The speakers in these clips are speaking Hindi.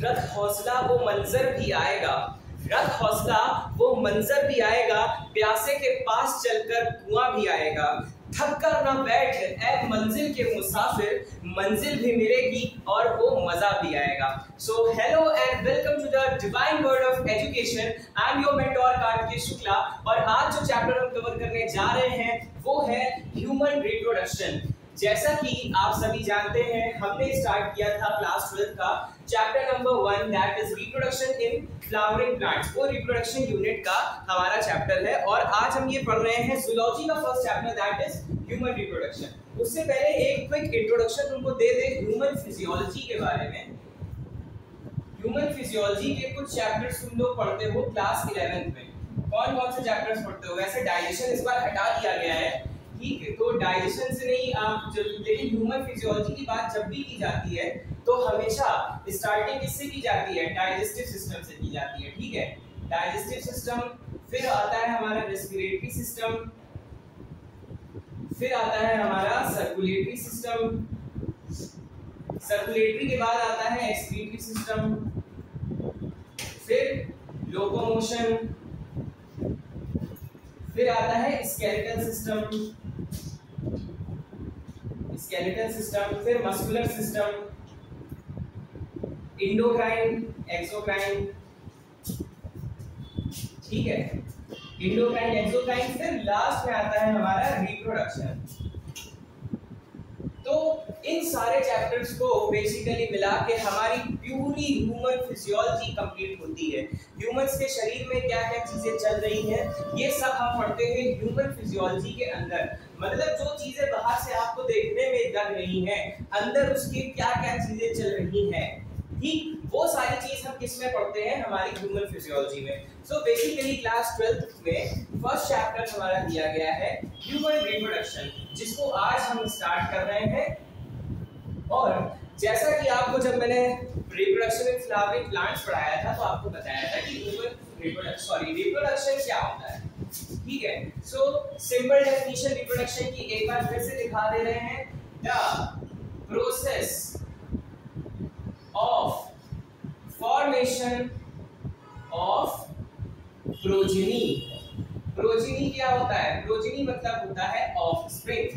रख हौसला वो मंजर भी आएगा, रख हौसला वो मंजर भी आएगा, प्यासे के पास चलकर कुआं भी आएगा। थक कर ना बैठ ऐ मंजिल के मुसाफिर, मंजिल भी मिलेगी और वो मजा भी आएगा। So hello and welcome to the divine world of education. I am your mentor Kartikeya Shukla और आज जो चैप्टर हम कवर करने जा रहे हैं वो है ह्यूमन रिप्रोडक्शन। जैसा कि आप सभी जानते हैं, हमने स्टार्ट किया था क्लास 12 का chapter number 1 that is reproduction in flowering plants. वो रिप्रोडक्शन यूनिट का हमारा चैप्टर है और आज हम ये पढ़ रहे हैं जूलॉजी का first chapter that is human reproduction. उससे पहले एक क्विक इंट्रोडक्शन तुमको दे दे ह्यूमन फिजियोलॉजी के बारे में। ह्यूमन फिजियोलॉजी के कुछ चैप्टर्स तुम लोग पढ़ते हो क्लास 11 में। कौन कौन से चैप्टर्स पढ़ते हो? वैसे डाइजेशन इस बार हटा दिया गया है, ठीक है, तो डाइजेशन से नहीं आप लेकिन ह्यूमन फिजियोलॉजी की बात जब भी की जाती है तो हमेशा स्टार्टिंग किससे की जाती है? डाइजेस्टिव सिस्टम से की जाती है, ठीक है। डाइजेस्टिव सिस्टम, फिर आता है हमारा रेस्पिरेटरी सिस्टम, फिर आता है हमारा सर्कुलेटरी सिस्टम, सर्कुलेटरी के बाद आता है एक्सक्रीटरी सिस्टम, फिर लोकोमोशन, फिर आता है स्केलेटल सिस्टम, स्केलेटल सिस्टम, फिर मस्कुलर सिस्टम, इंडोक्राइन, एक्सोक्राइन, ठीक है, इंडोक्राइन, एक्सोक्राइन, फिर लास्ट में आता है हमारा रिप्रोडक्शन। तो इन सारे चैप्टर्स को बेसिकली मिला के हमारी प्यूरी ह्यूमन फिजियोलॉजी कंप्लीट होती है। ह्यूमंस के शरीर में क्या क्या चीजें चल रही हैं ये सब हम पढ़ते हैं ह्यूमन फिजियोलॉजी के अंदर। मतलब जो चीजें बाहर से आपको देखने में लग रही हैं, अंदर उसकी क्या क्या चीजें चल रही हैं, ठीक, वो सारी चीज हम किस में पढ़ते हैं? हमारी ह्यूमन फिजियोलॉजी में। सो बेसिकली क्लास 12 में फर्स्ट चैप्टर हमारा दिया गया है ह्यूमन रिप्रोडक्शन, जिसको आज हम स्टार्ट कर रहे हैं। और जैसा कि आपको जब मैंने रिप्रोडक्शन इन फ्लावरिंग प्लांट्स पढ़ाया था तो आपको बताया था कि रिप्रोडक्शन क्या होता है, ठीक है। सो सिंपल डेफिनेशन रिप्रोडक्शन की एक बार फिर से दिखा दे रहे हैं। The process of formation of progeny। Progeny क्या होता है? प्रोजेनी मतलब होता है ऑफस्प्रिंग,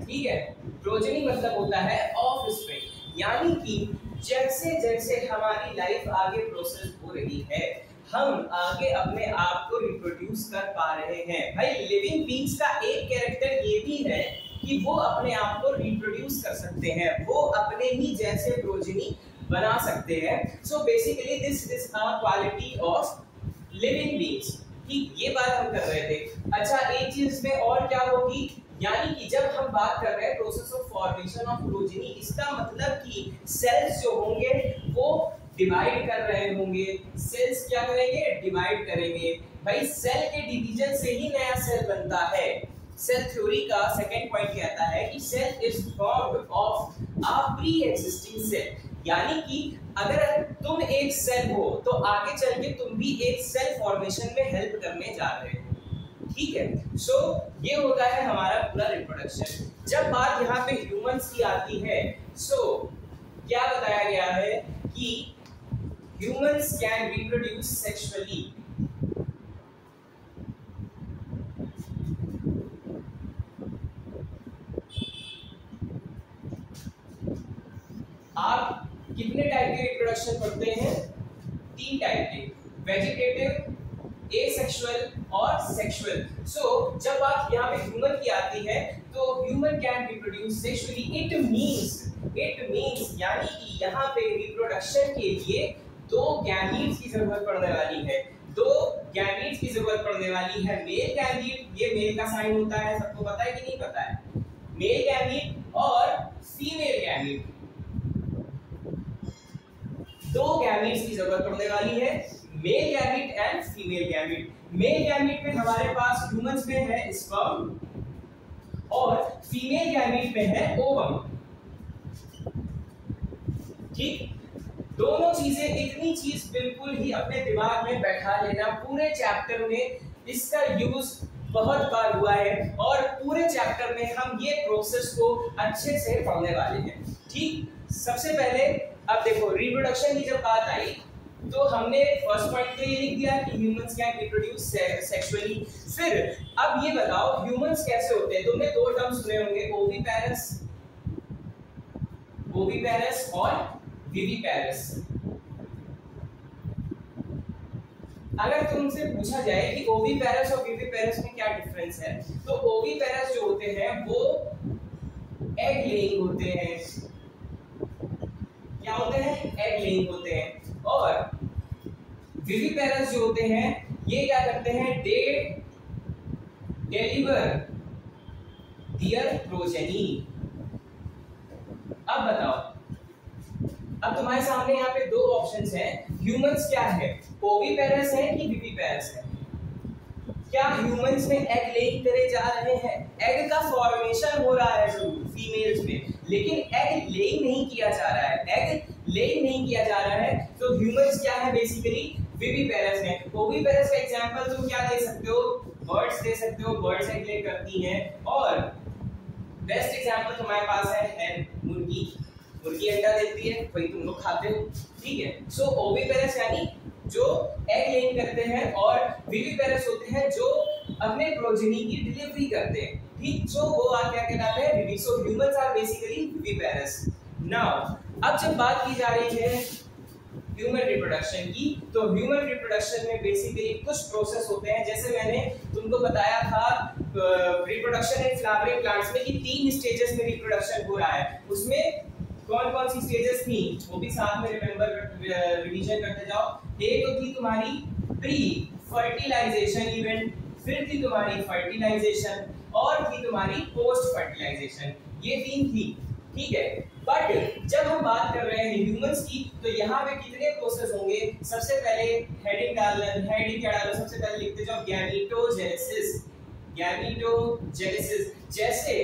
ठीक है। प्रोजेनी मतलब होता है ऑफस्प्रिंग, यानी कि जैसे जैसे हमारी लाइफ आगे प्रोसेस हो रही है हम आगे अपने आप को रिप्रोड्यूस कर पा रहे हैं। भाई लिविंग बीइंग्स का एक कैरेक्टर ये भी है कि वो अपने आप को रिप्रोड्यूस कर सकते हैं, वो अपने ही जैसे प्रोजेनी बना सकते हैं। So basically this is a quality of living beings, ठीक, ये बात हम कर रहे थे। अच्छा, एक चीज में और क्या होगी, यानी कि जब हम बात कर रहे हैं process of formation of progeny, इसका मतलब कि सेल्स जो होंगे वो डिवाइड कर रहे होंगे। सेल्स क्या करेंगे? डिवाइड करेंगे। भाई सेल के डिवीजन से ही नया सेल बनता है। सेल थ्योरी का सेकंड पॉइंट कहता है कि cell is formed of a pre existing cell, यानी कि अगर तुम एक सेल हो तो आगे चल के तुम भी एक सेल फॉर्मेशन में हेल्प करने जा रहे हो, ठीक है। सो ये होता है हमारा पूरा रिप्रोडक्शन। जब बात यहाँ पे ह्यूमंस की आती है, सो क्या बताया गया है कि ह्यूमंस कैन रिप्रोड्यूस सेक्सुअली। आप कितने टाइप के रिप्रोडक्शन पढ़ते हैं? 3 टाइप के, वेजिटेटिव, एसेक्सुअल और सेक्सुअल। सो जब बात यहाँ पे ह्यूमन की आती है तो human can reproduce sexually. It means यानी कि यहाँ पे रिप्रोडक्शन के लिए 2 गैमीट्स की जरूरत पड़ने वाली है। 2 गैमीट्स की जरूरत पड़ने वाली है। मेल गैमीट, ये मेल का साइन होता है, सबको पता है कि नहीं पता है? मेल गैमीट और फीमेल गैमीट, 2 गैमीट्स की जरूरत पड़ने वाली है, male gamete and female gamete. Male gamete में हमारे पास ह्यूमंस में है स्पर्म और फीमेल गैमीट में है ओवम, ठीक। दोनों चीजें, इतनी चीज बिल्कुल ही अपने दिमाग में बैठा लेना। पूरे चैप्टर में इसका यूज बहुत बार हुआ है और पूरे चैप्टर में हम ये प्रोसेस को अच्छे से पढ़ने वाले हैं, ठीक। सबसे पहले अब देखो रिप्रोडक्शन की जब बात आई तो हमने फर्स्ट पॉइंट तो ये लिख दिया कि ह्यूमंस कैन रिप्रोड्यूस सेक्सुअली। फिर अब ये बताओ ह्यूमंस कैसे होते हैं। तुमने दो टर्म सुने होंगे, ओविपेरस और विविपेरस। अगर तुमसे पूछा जाए कि ओविपेरस और विविपेरस में क्या डिफरेंस है, तो ओविपेरस जो होते हैं वो एग लेइंग होते हैं। क्या होते हैं? एग लेइंग होते हैं। और विविपेरस जो होते हैं ये क्या करते हैं? They deliver their progeny. अब बताओ, अब तुम्हारे सामने यहाँ पे दो ऑप्शंस हैं। ह्यूमंस क्या है, ओविपेरस है कि विविपेरस है? क्या ह्यूमंस में एग लेइंग करे जा रहे हैं? एग का फॉर्मेशन हो रहा है जरूर फीमेल्स में, लेकिन एग लेइंग नहीं किया जा रहा है। एग लेइंग नहीं किया जा रहा है, तो ह्यूमंस क्या है? बेसिकली विविपेरस है। ओविपेरस का एग्जांपल तुम क्या दे सकते हो? बर्ड्स दे सकते हो, बर्ड्स एग ले करती हैं। और बेस्ट एग्जांपल तुम्हारे पास है मुर्गी। मुर्गी अंडा देती है, वही तुम लोग खाते हो, ठीक है। सो ओविपेरस यानी जो एग लेइंग करते हैं, और विविपेरस होते हैं जो अपने प्रोजेनी की डिलीवरी करते हैं, ठीक। सो वो क्या कहलाते हैं? विवि। So humans are basically viviparous. Now अब जब बात की जा रही है ह्यूमन रिप्रोडक्शन की, तो ह्यूमन रिप्रोडक्शन में बेसिकली कुछ प्रोसेस होते हैं। जैसे मैंने तुमको बताया था रिप्रोडक्शन इन फ्लावरिंग प्लांट्स में कि 3 स्टेजेस में रिप्रोडक्शन हो रहा है। उसमें कौन कौन सी स्टेजेस थी वो भी साथ में रिवीजन करते जाओ। एक तो थी तुम्हारी प्री फर्टिलाइजेशन इवेंट, फिर थी तुम्हारी फर्टिलाइजेशन, और थी तुम्हारी पोस्ट फर्टिलाइजेशन। ये 3 थी, ठीक है। बट जब हम बात कर रहे हैं ह्यूमंस की, तो यहाँ पे कितने प्रोसेस होंगे? सबसे पहले हेडिंग क्या डालो? सबसे पहले लिखते जाओ गैमीटोजेनेसिस। गैमीटोजेनेसिस। जैसे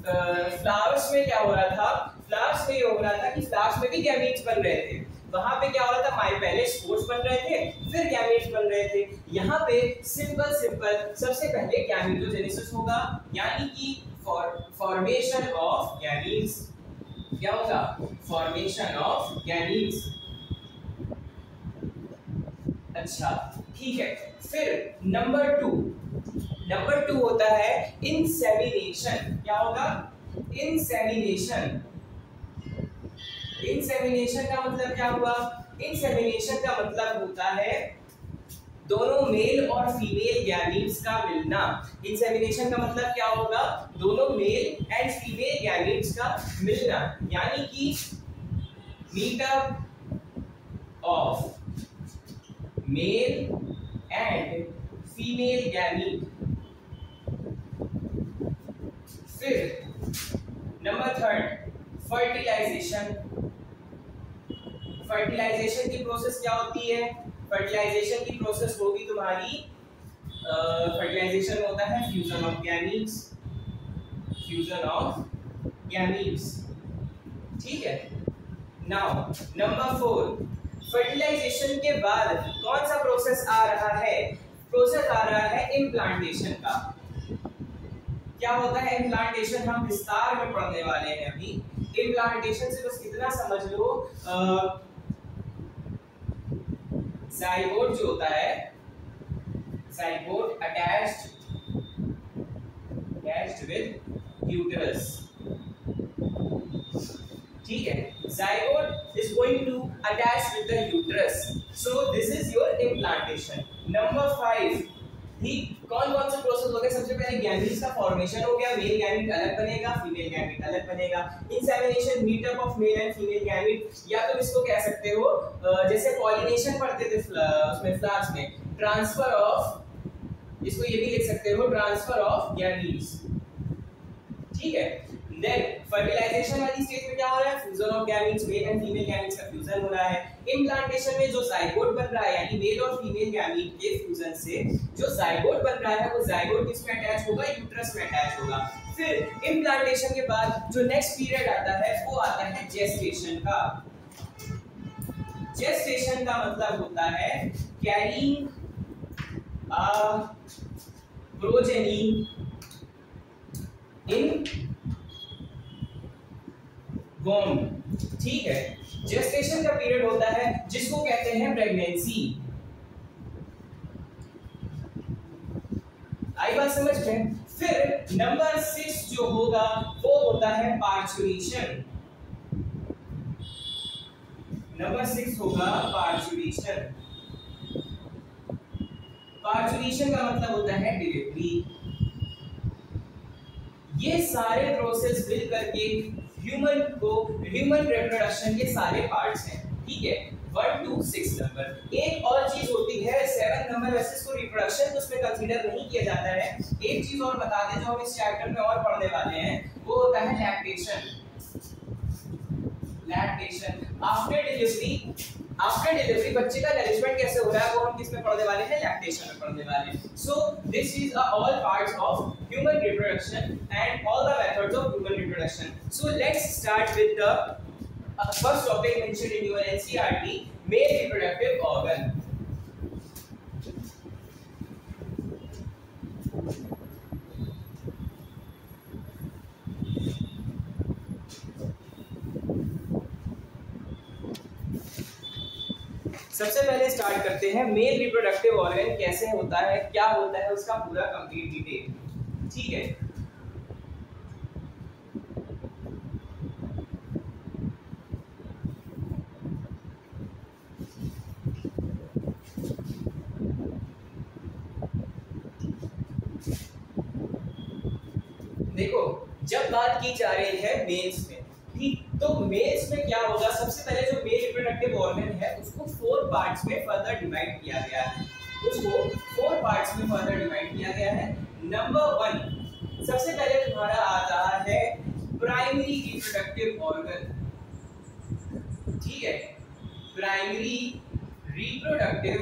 फ्लावर्स में क्या हो रहा था? फ्लावर्स में ये हो रहा था कि फ्लावर्स में भी गैमीट्स बन रहे थे। वहां पे क्या हो रहा था? पहले स्पोर्स बन रहे थे, फिर गैमीट्स बन रहे थे। यहाँ पे सिंपल सबसे पहले गैमीटोजेनेसिस होगा, यानी कि फॉर्मेशन ऑफ गैमीट्स। क्या होगा? Formation of gametes. अच्छा, ठीक है। फिर नंबर टू होता है इंसेमिनेशन। क्या होगा? इंसेमिनेशन का मतलब क्या हुआ? इंसेमिनेशन का मतलब होता है दोनों मेल और फीमेल गैमीट्स का मिलना। इंसेमिनेशन का मतलब क्या होगा? दोनों मेल एंड फीमेल गैमीट्स का मिलना, यानी कि meetup of male and female gamete. फिर नंबर 3 फर्टिलाइजेशन। फर्टिलाइजेशन की प्रोसेस क्या होती है? फर्टिलाइजेशन की प्रोसेस होगी तुम्हारी, फर्टिलाइजेशन होता है फ्यूजन ऑफ गैमीट्स, ठीक है। नाउ नंबर 4 फर्टिलाइजेशन के बाद कौन सा प्रोसेस आ रहा है? प्रोसेस आ रहा है इम्प्लांटेशन का। क्या होता है इम्प्लांटेशन? हम विस्तार में पढ़ने वाले हैं अभी। इम्प्लांटेशन से बस कितना समझ लो, जाइगोट जो होता है, जाइगोट अटैच्ड विद यूटेरस, ठीक है। Zygote is going to attach with the uterus, so this is your implantation. Number 5 ठीक, कौन कौन से प्रोसेस हो गए? सबसे पहले गैमीट्स का फॉर्मेशन हो गया, मेल गैमीट अलग बनेगा, फीमेल गैमीट अलग बनेगा। Insemination meetup of male and female gamete, या तो इसको कह सकते हो जैसे पॉलिनेशन पढ़ते थे उसमें फ्लावर्स में, ट्रांसफर ऑफ, इसको ये भी लिख सकते हो ट्रांसफर ऑफ गैमीट्स, ठीक है। देन फर्टिलाइजेशन वाली स्टेज में क्या हो रहा है? Fusion of gametes, male and female gametes का फ्यूजन हो रहा है। इम्प्लांटेशन में जो जाइगोट बन रहा है, यानी मेल और फीमेल गैमीट के फ्यूजन से जो जाइगोट बन रहा है, वो जाइगोट किसमें अटैच होगा? यूट्रस में अटैच होगा। फिर इम्प्लांटेशन के बाद जो नेक्स्ट पीरियड आता है वो आता है जेस्टेशन का। जेस्टेशन का मतलब होता है कैरिंग अ प्रोजेनी इन वोम, ठीक है। जेस्टेशन का पीरियड होता है जिसको कहते हैं प्रेगनेंसी। आई बात समझ में? फिर नंबर 6 जो होगा वो होता है पार्चुरेशन। नंबर 6 होगा पार्चुरेशन। पार्चुरेशन का मतलब होता है डिलीवरी। ये सारे प्रोसेस मिल करके ह्यूमन रिप्रोडक्शन के सारे पार्ट्स हैं, ठीक है। 1 to 6 नंबर। एक और चीज होती है 7 नंबर, वैसे इसको रिप्रोडक्शन तो उसमें कंसीडर नहीं किया जाता है। एक चीज और बता दें जो हम इस चैप्टर में और पढ़ने वाले हैं, वो होता है लैक्टेशन। लैक्टेशन आफ्टर डिलीवरी बच्चे का नरिशमेंट कैसे हो रहा है वो हम किस में पढ़ने वाले हैं, लैक्टेशन में पढ़ने वाले हैं। सो this is all parts of human reproduction and all the methods of human reproduction. So let's start with the first topic mentioned in your NCERT, mail reproductive organ. सबसे पहले स्टार्ट करते हैं मेल रिप्रोडक्टिव ऑर्गन कैसे होता है, क्या होता है, उसका पूरा कंप्लीट डिटेल, ठीक है। देखो जब बात की जा रही है मेल्स में, ठीक, तो मेल्स में क्या होगा, सबसे पहले जो मेल रिप्रोडक्टिव ऑर्गन है उसको 4 पार्ट्स में फर्दर डिवाइड किया गया है। नंबर 1 सबसे पहले तुम्हारा आता है प्राइमरी रिप्रोडक्टिव ऑर्गन, ठीक है। प्राइमरी रिप्रोडक्टिव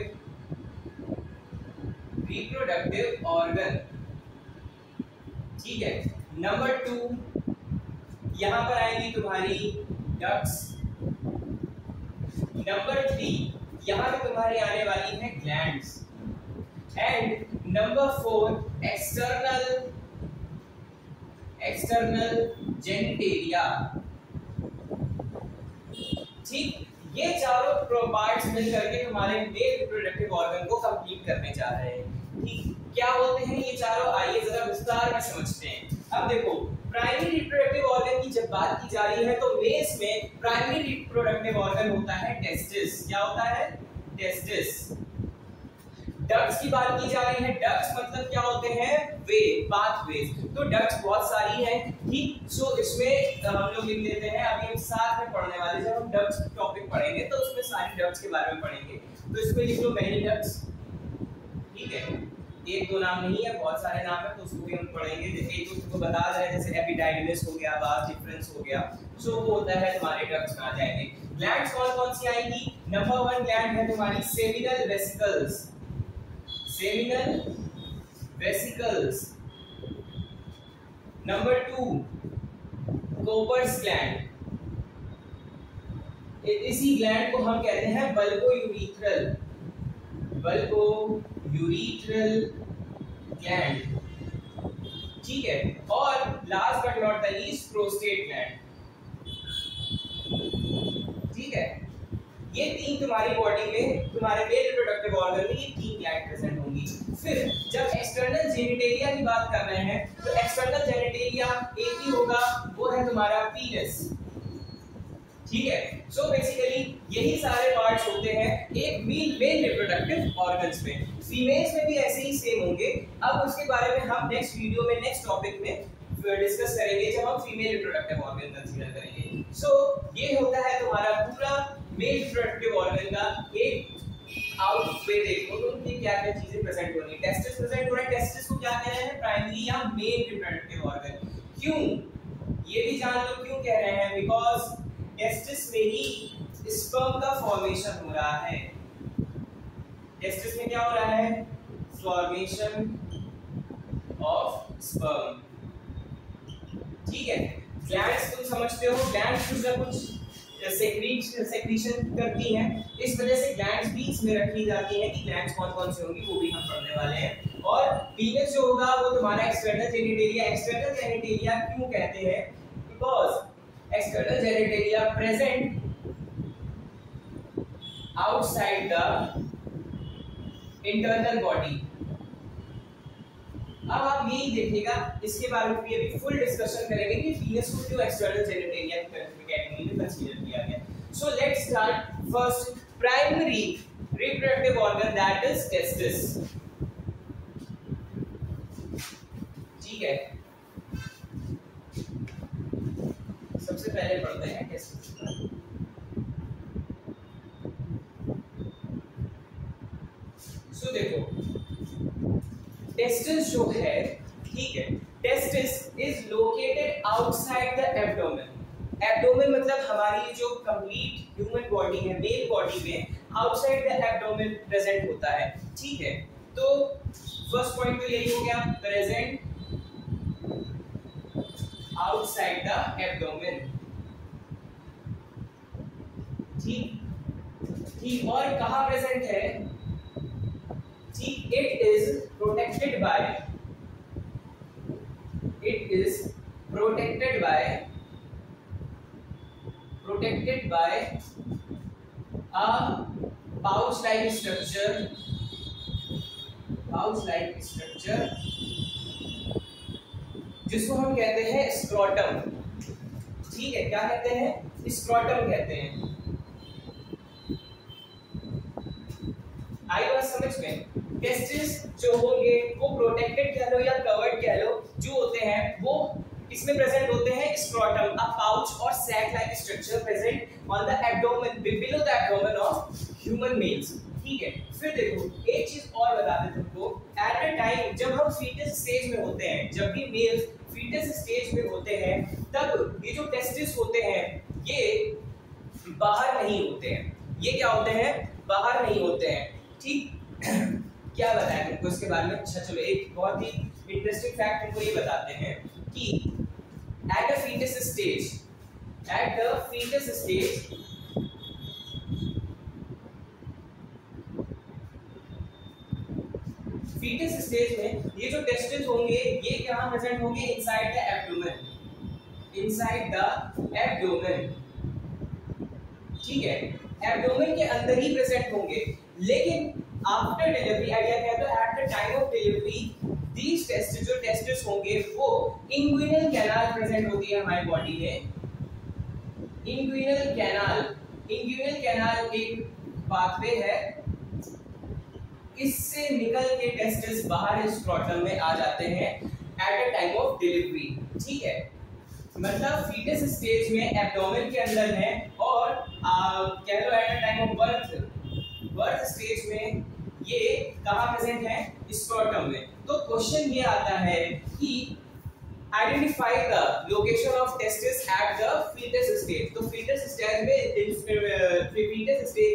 ऑर्गन, ठीक है। नंबर 2 यहां पर आएंगी तुम्हारी डक्ट्स। नंबर 3 यहां पे तुम्हारी आने वाली है glands. And number 4 external genitalia, ठीक। ये चारों पार्ट्स मिल करके तुम्हारे मेल रिप्रोडक्टिव ऑर्गन को कंप्लीट करने जा रहे हैं, ठीक। क्या होते हैं ये चारों, आइए जरा विस्तार में समझते हैं। अब देखो प्राइमरी रिप्रोडक्टिव ऑर्गन की जब बात की जा रही है तो मेल्स में प्राइमरी रिप्रोडक्टिव ऑर्गन होता है टेस्टिस। क्या होता है? टेस्टिस। डक्ट्स की बात की जा रही है, डक्ट्स मतलब क्या होते हैं, वे, पाथवेज। तो डक्ट्स बहुत सारी हैं, ठीक। सो इसमें हम लोग लिख लेते हैं, अभी हम साथ में पढ़ने वाले, जब हम डक्ट्स टॉपिक पढ़ेंगे तो उसमें सारी डक्ट्स के बारे में पढ़ेंगे। तो इसमें लिख लो मैनी डक्ट्स, ठीक है। एक दो नाम नहीं है, बहुत सारे नाम है, तो उसको भी हम पढ़ेंगे। एक तो तुमको बता रहे हैं जैसे एपिडाइडिमिस हो गया, वास डिफरेंस हो गया, सो वो होता है तुम्हारे डक्ट्स में आ जाएंगे। ग्लैंड्स कौन कौन सी आएंगी? नंबर 1 ग्लैंड है तुम्हारी seminal vesicles. Number 2 Cowper's gland. इसी ग्लैंड को हम कहते हैं बल्बोयूरेथ्रल ग्लैंड, ठीक है। और last but not the least prostate gland, ठीक है। ये 3 तुम्हारी बॉडी में, तुम्हारे मेल रिप्रोडक्टिव ऑर्गन में ये 3 ग्लैंड प्रेजेंट होंगी। फिर जब एक्सटर्नल जेनिटेलिया की बात कर रहे हैं तो एक्सटर्नल जेनिटेलिया एक ही होगा, वो है तुम्हारा पीनस, ठीक है। सो बेसिकली यही सारे पार्ट्स होते हैं एक मेल रिप्रोडक्टिव ऑर्गन्स में। फीमेल्स में भी ऐसे ही सेम होंगे। अब उसके बारे में हम नेक्स्ट वीडियो में, नेक्स्ट टॉपिक में डिस्कस करेंगे जब हम फीमेल रिप्रोडक्टिव ऑर्गन कंसीडर करेंगे। सो ये होता है तुम्हारा पूरा मेल रिप्रोडक्टिव ऑर्गन का एक आउटवे। देखो तो उनकी क्या क्या चीजें प्रेजेंट हो रही है। टेस्टिस प्रेजेंट हो रहा है, टेस्टिस को क्या कह रहे हैं, प्राइमरी या मेल रिप्रोडक्टिव ऑर्गन। क्यों, ये भी जान लो क्यों कह रहे हैं, बिकॉज टेस्टिस में ही स्पर्म का फॉर्मेशन हो रहा है। टेस्टिस में क्या हो रहा है, फॉर्मेशन ऑफ स्पर्म, ठीक है। ग्लैंड्स तुम समझते हो, ग्लैंड्स कुछ ना कुछ सेक्रीशन करती हैं, इस वजह से ग्लैंड्स भी इसमें रखी जाती हैं कि ग्लैंड्स कौन कौन सी होंगी वो भी हम पढ़ने वाले हैं। और पीनस जो होगा वो तुम्हारा एक्सटर्नल जेनिटेलिया। एक्सटर्नल जेनिटेलिया क्यों कहते हैं, because external genitalia present outside the internal body. अब आप यही देखिएगा, इसके बारे में भी अभी फुल डिस्कशन करेंगे कि पीनस को क्यों एक्सटर्नल जेनिटेलिया कैटेगरी में कंसीडर किया गया. So let's start first primary reproductive organ that is testis. ठीक है, सबसे पहले पढ़ते हैं टेस्टिस. सो देखो टेस्टिस जो है, ठीक है, testis is located outside the abdomen. Abdomen मतलब हमारी जो कंप्लीट ह्यूमन बॉडी है, मेल बॉडी में आउटसाइड द एब्डोमेन प्रेजेंट होता है. ठीक है, तो फर्स्ट पॉइंट तो यही हो गया, प्रेजेंट आउटसाइड द एब्डोमेन. ठीक, और कहां प्रेजेंट है? ठीक, it is protected by a pouch-like structure, जिसको हम कहते हैं स्क्रोटम. ठीक है, क्या कहते हैं? स्क्रोटम कहते हैं. आई बात समझ में? टेस्टिस जो होंगे वो प्रोटेक्टेड कह लो या कवर्ड कह लो, जो होते हैं वो इसमें प्रेजेंट होते हैं स्क्रोटम, अ पाउच और sac like structure present on the abdomen, below the abdomen of human males. ठीक है, फिर देखो एक चीज और बता दें तुमको, एट अ टाइम जब हम फीटस स्टेज में होते हैं, जब भी मेल्स फीटस स्टेज में होते हैं, तब ये जो टेस्टिस होते हैं ये बाहर नहीं होते हैं. ये क्या होते हैं? बाहर नहीं होते हैं. ठीक, क्या बताया तुमको इसके बारे में? अच्छा चलो, एक बहुत ही इंटरेस्टिंग फैक्ट तुमको ये बताते हैं कि एट द फीटस स्टेज में ये जो टेस्टिस होंगे ये कहां प्रेजेंट होंगे? Inside the abdomen. ठीक है, एब्डोमेन के अंदर ही प्रेजेंट होंगे, लेकिन आफ्टर डिलीवरी, आइडिया क्या है, तो at the time of delivery these testis, जो टेस्टिस होंगे वो इंग्विनल कैनाल प्रेजेंट होती है हमारी बॉडी में. इंग्विनल कैनाल एक पाथवे है, इससे निकल के टेस्टिस बाहर स्क्रोटम में आ जाते हैं eight the time of delivery. ठीक है, मतलब फीटस स्टेज में एब्डोमेन के अंदर है और कह लो at the time of birth stage में ये कहां प्रेजेंट है? स्क्रोटम में. तो क्वेश्चन ये आता है कि identify the location of testis at the foetus stage. तो फीटस स्टेज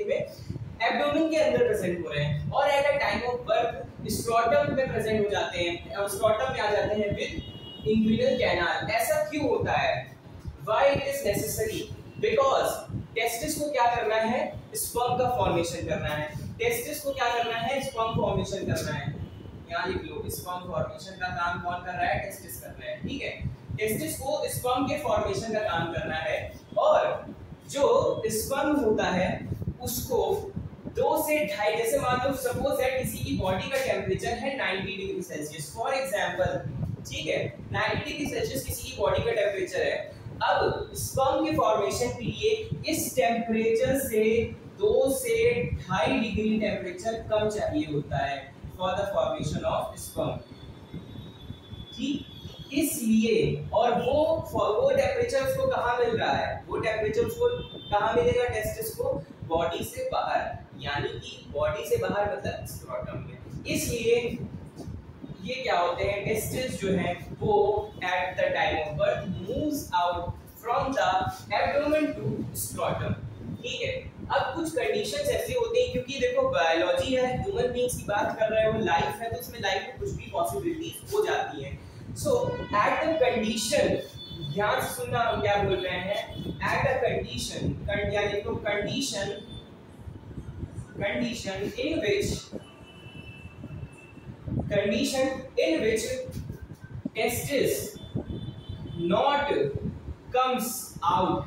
में एब्डोमेन के अंदर प्रेजेंट हो रहे हैं और at the time of birth scrotum में प्रेजेंट हो जाते हैं, और स्क्रोटम में आ जाते हैं विद इंग्विनल कैनाल. ऐसा क्यों होता है? Why it is necessary? Because testis को क्या करना है? स्पर्म का फॉर्मेशन करना है. टेस्टिस को क्या करना है? स्पर्म फॉर्मेशन करना है. यहाँ लिख लो, स्पर्म फॉर्मेशन का काम कौन कर रहा है? टेस्टिस कर रहा है. ठीक है, टेस्टिस को स्पर्म के फॉर्मेशन का काम करना है, और जो स्पर्म होता है उसको 2 से 2.5, जैसे मान लो सपोज दैट किसी की बॉडी का टेम्परेचर है 90 डिग्री सेल्सियस फॉर एग्जांपल. ठीक है, 90 डिग्री सेल्सियस किसी की बॉडी का टेम्परेचर है. अब स्पर्म के फॉर्मेशन के लिए इस टेम्परेचर से 2 से 2.5 डिग्री टेम्परेचर कम चाहिए होता है for the formation of sperm. ठीक, इसलिए, और वो टेम्परेचर उसको कहाँ मिल रहा है? वो टेम्परेचर उसको कहाँ मिलेगा? टेस्टिस को बॉडी से बाहर, यानी कि बॉडी से बाहर मतलब स्क्रोटम में. इसलिए ये क्या होते हैं? टेस्टिस जो है वो at the time of birth moves out from the abdomen to scrotum. ठीक है, अब कुछ कंडीशंस ऐसी होती हैं, क्योंकि देखो बायोलॉजी है, ह्यूमन बीइंग्स की बात कर रहे हो, लाइफ है, तो उसमें लाइफ में कुछ भी पॉसिबिलिटीज हो जाती हैं. सो एट द कंडीशन, ध्यान से सुनना हम क्या बोल रहे हैं, एट द कंडीशन, यानी तो condition in which testis not comes out.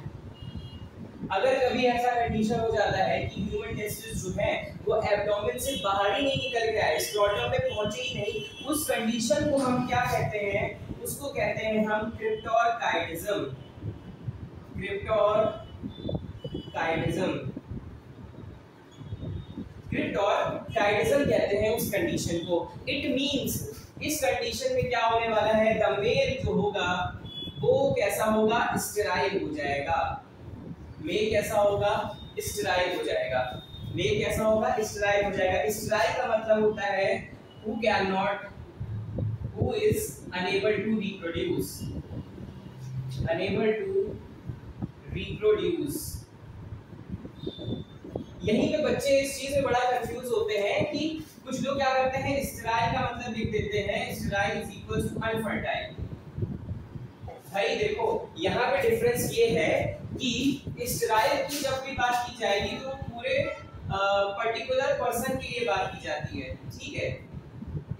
अगर कभी ऐसा कंडीशन हो जाता है कि ह्यूमन टेस्टिस जो है वो एब्डोमेन से बाहर ही नहीं निकल गया है, स्क्रोटम में पहुंचे ही नहीं, उस कंडीशन को हम क्या कहते हैं, उसको कहते हैं हम क्रिप्टोरकाइडिज्म। क्रिप्टोरकाइडिज्म कहते हैं उस कंडीशन को। इट मींस इस कंडीशन में क्या होने वाला है, द मेल जो होगा वो कैसा होगा, स्टेराइल हो जाएगा। मेल कैसा होगा, स्टेराइल हो जाएगा। मेल कैसा होगा, स्टेराइल हो जाएगा। स्टेराइल का मतलब होता है who is unable to reproduce। यहीं पे बच्चे इस चीज में बड़ा कंफ्यूज होते हैं कि कुछ लोग क्या करते हैं, स्टेराइल का मतलब लिख देते हैं sterile is equal to unfertile. भाई देखो यहाँ पे डिफरेंस ये है कि स्टेराइल की जब भी बात की जाएगी तो पूरे पर्टिकुलर पर्सन के लिए बात की जाती है, ठीक है।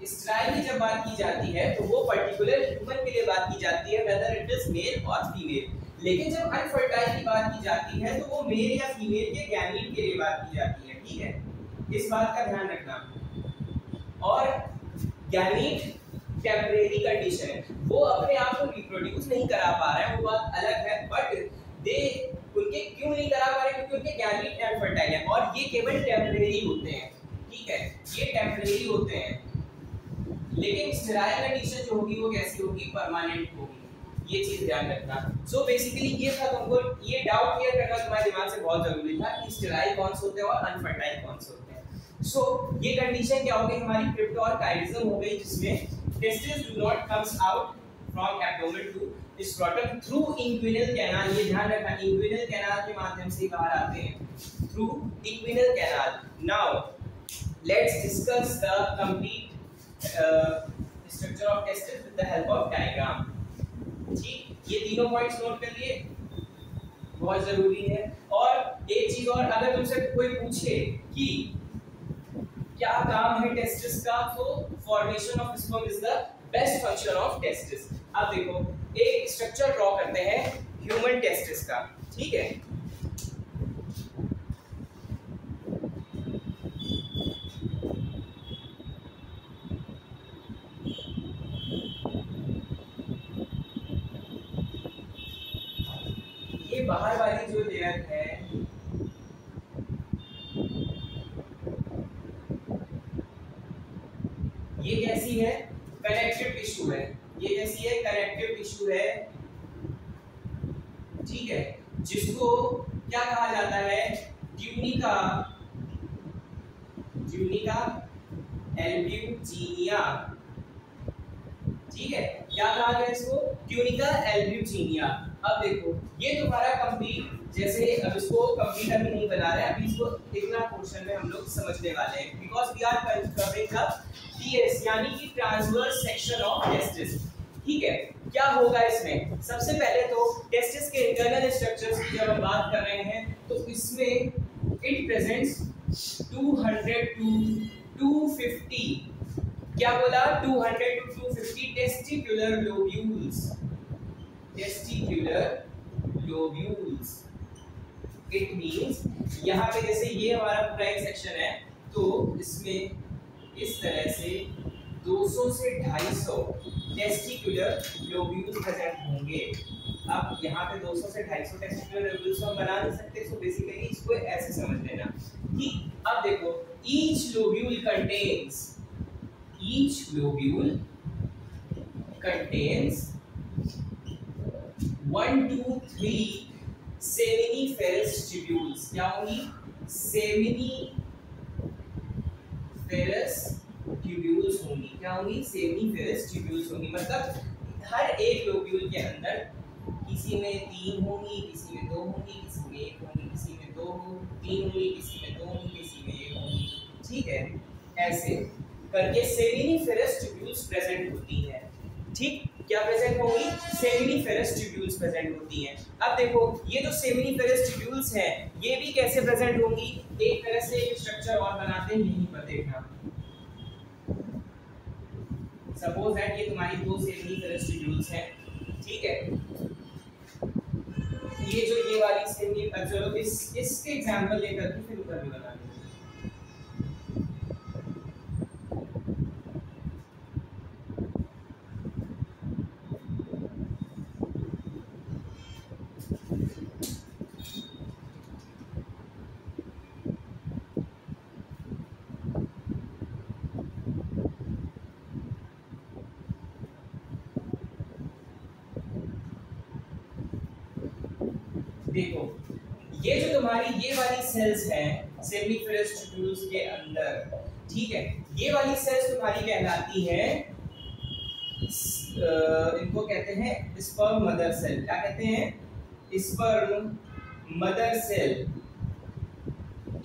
स्टेराइल की जब बात की जाती है तो वो पर्टिकुलर ह्यूमन के लिए बात की जाती है, वेदर इट इज मेल और फीमेल। लेकिन जब अनफर्टाइल की बात की जाती है तो वो मेल या फीमेल के गैमीट के लिए बात की जाती है, ठीक है, इस बात का ध्यान रखना। और गैमीट टेम्परेरी कंडीशन है, वो अपने आप को रिप्रोड्यूस नहीं करा पा रहे हैं, वो बात अलग है, बट दे उनके क्यों नहीं करा पा रहे, क्योंकि उनके गैमीट अनफर्टाइल है और ये केवल टेम्परेरी होते हैं, ठीक है, ये टेम्परेरी होते हैं। लेकिन स्टेराइल कंडीशन जो होगी वो कैसी होगी, परमानेंट होगी, ये चीज ध्यान रखना। सो बेसिकली ये था, तुमको ये डाउट क्लियर करना तुम्हारे दिमाग से बहुत जरूरी था कि स्टेराइल कौन से होते हैं और अनफर्टाइल कौन से होते हैं। सो ये कंडीशन क्या हो गई हमारी, क्रिप्टोरकाइडिज्म हो गई, जिसमें testes do not comes out from abdomen to scrotum through inguinal canal। ये ध्यान रखना, inguinal canal के माध्यम से बाहर आते हैं, through inguinal canal। Now let's discuss the complete structure of testis with the help of diagram। ठीक, ये तीनों पॉइंट्स नोट कर लिए, बहुत जरूरी है। और एक चीज और, अगर तुमसे कोई पूछे कि क्या काम है टेस्टिस का, तो formation of sperm is the best function of testis. अब देखो एक स्ट्रक्चर ड्रॉ करते हैं ह्यूमन टेस्टिस का, ठीक है। ये बाहर वाली जो लेयर है ये कैसी है, कनेक्टिव टिश्यू है, ये कैसी है, कनेक्टिव टिश्यू है, ठीक है, जिसको क्या कहा जाता है, ट्यूनिका एल्ब्यूजिनिया, ठीक है, क्या कहा गया इसको, ट्यूनिका एल्ब्यूजिनिया। अब देखो ये तुम्हारा कंप्लीट, जैसे अब इसको कंप्लीट अभी नहीं बना रहे, अभी इसको इतना पोर्शन में हम लोग समझने वाले हैं, because we are covering the TS यानी कि ट्रांसवर्स सेक्शन ऑफ टेस्टिस, ठीक है। क्या होगा इसमें, सबसे पहले तो टेस्टिस के इंटरनल स्ट्रक्चर्स की जब हम बात कर रहे हैं तो इसमें इट प्रेजेंट्स 200 to 250, क्या बोला, 200 to 250 testicular lobules. It means यहाँ पे जैसे ये हमारा पूरा एक सेक्शन है तो इसमें इस तरह से 200 से 250 टेस्टिकुलर लोब्यूल प्रेजेंट होंगे। अब यहाँ पे 200 से 250 टेस्टिकुलर लोब्यूल्स हम बना नहीं सकते, सो बेसिकली इसको ऐसे समझ लेना कि अब देखो each lobule contains 1 to 3 seminiferous tubules. क्या होंगी, सेमिनिफेरस ट्यूब्यूल्स होंगी, क्या होंगी, सेमिनिफेरस ट्यूब्यूल्स होंगी। मतलब हर एक लोब्यूल के अंदर किसी में 3 होंगी, किसी में 2 होंगी, किसी में 1 होंगी, किसी में 2 3 होंगी, किसी में 2 होंगी, किसी में 1 होंगी, ठीक है। ऐसे करके सेमिनिफेरस ट्यूब्यूल्स प्रेजेंट होती हैं, ठीक, क्या प्रेजेंट होंगी, सेमिनिफेरस ट्यूब्यूल्स प्रेजेंट होती हैं। अब देखो ये जो सेमिनिफेरस ट्यूब्यूल्स हैं ये भी कैसे प्रेजेंट होंगी, एक तरह से एक स्ट्रक्चर और बनाते हैं, यहीं पर देखना। सपोज दैट ये तुम्हारी 2 सेमिनिफेरस ट्यूब्यूल्स हैं, ठीक है। ये जो ये वाली सेमी, चलो इसके एग्जांपल लेकर के फिर ऊपर भी बना लेंगे। सेल्स हैं सेमिनिफरस ट्यूब्यूल्स के अंदर, ठीक है, ये वाली सेल्स तुम्हारी कहलाती हैं, इनको कहते हैं स्पर्म मदर सेल। क्या कहते हैं? Sperm mother cell.